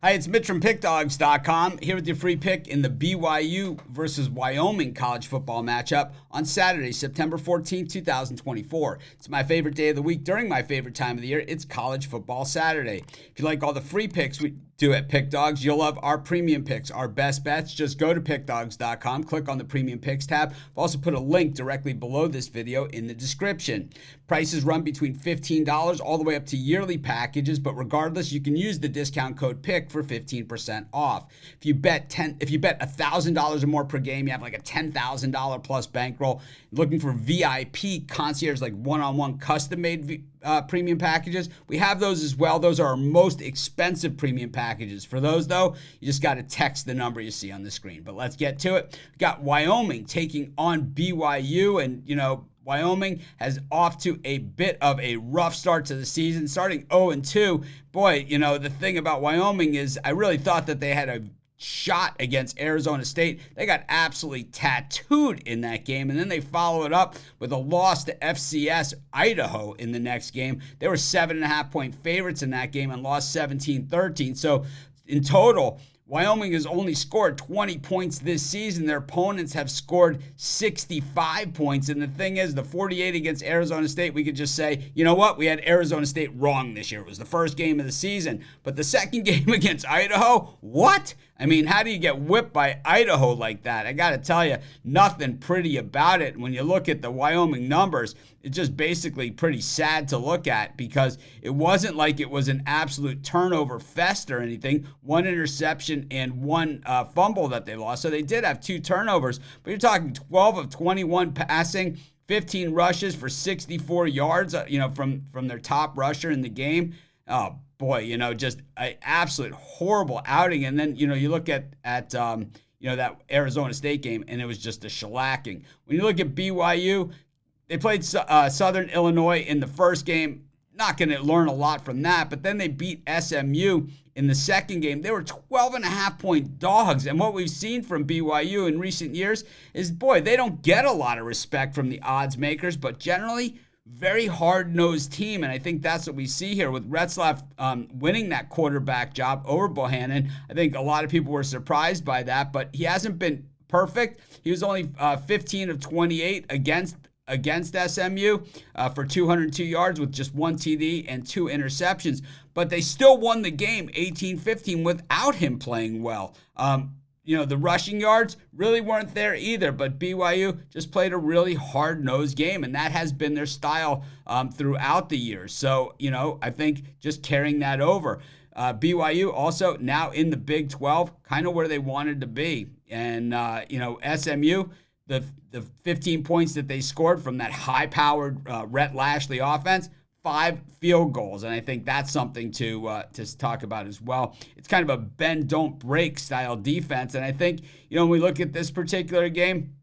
Hi, it's Mitch from Pickdawgz.com here with your free pick in the BYU versus Wyoming college football matchup on Saturday, September 14th, 2024. It's my favorite day of the week during my favorite time of the year. It's college football Saturday. If you like all the free picks we do at Pick Dawgz, you'll love our premium picks, our best bets. Just go to Pickdawgz.com, click on the premium picks tab. I've also put a link directly below this video in the description. Prices run between $15 all the way up to yearly packages, but regardless, you can use the discount code PICK for 15% off. If you bet $1,000 or more per game, you have like a $10,000 plus bankroll. Looking for VIP concierge, like one-on-one custom-made premium packages, we have those as well. Those are our most expensive premium packages. For those, though, you just got to text the number you see on the screen. But let's get to it. We got Wyoming taking on BYU, and Wyoming has off to a bit of a rough start to the season, starting 0-2. Boy, the thing about Wyoming is I really thought that they had a shot against Arizona State. They got absolutely tattooed in that game, and then they follow it up with a loss to FCS Idaho in the next game. They were 7.5-point favorites in that game and lost 17-13. So in total, Wyoming has only scored 20 points this season. Their opponents have scored 65 points. And the thing is, the 48 against Arizona State, we could just say, you know what? We had Arizona State wrong this year. It was the first game of the season. But the second game against Idaho, what? I mean, how do you get whipped by Idaho like that? I got to tell you, nothing pretty about it. When you look at the Wyoming numbers, it's just basically pretty sad to look at because it wasn't like it was an absolute turnover fest or anything. One interception and one fumble that they lost. So they did have 2 turnovers, but you're talking 12 of 21 passing, 15 rushes for 64 yards, from their top rusher in the game. Oh, boy, just an absolute horrible outing. And then, you look at that Arizona State game, and it was just a shellacking. When you look at BYU, they played Southern Illinois in the first game. Not going to learn a lot from that, but then they beat SMU in the second game. They were 12.5-point dogs, and what we've seen from BYU in recent years is, boy, they don't get a lot of respect from the odds makers, but generally, very hard-nosed team, and I think that's what we see here with Retzlaff winning that quarterback job over Bohannon. I think a lot of people were surprised by that, but he hasn't been perfect. He was only 15 of 28 against SMU for 202 yards with just 1 TD and 2 interceptions, but they still won the game 18-15 without him playing well. The rushing yards really weren't there either, but BYU just played a really hard-nosed game, and that has been their style throughout the years. So, I think just carrying that over. BYU also now in the Big 12, kind of where they wanted to be. And, SMU, the 15 points that they scored from that high-powered Rhett Lashley offense, 5 field goals, and I think that's something to talk about as well. It's kind of a bend, don't break style defense, and I think, when we look at this particular game,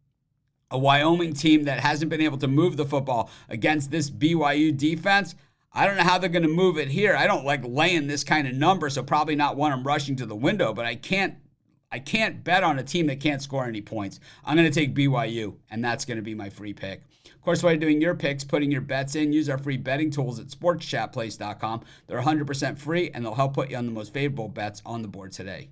a Wyoming team that hasn't been able to move the football against this BYU defense, I don't know how they're going to move it here. I don't like laying this kind of number, so probably not one I'm rushing to the window, but I can't bet on a team that can't score any points. I'm going to take BYU, and that's going to be my free pick. Of course, while you're doing your picks, putting your bets in, use our free betting tools at sportschatplace.com. They're 100% free, and they'll help put you on the most favorable bets on the board today.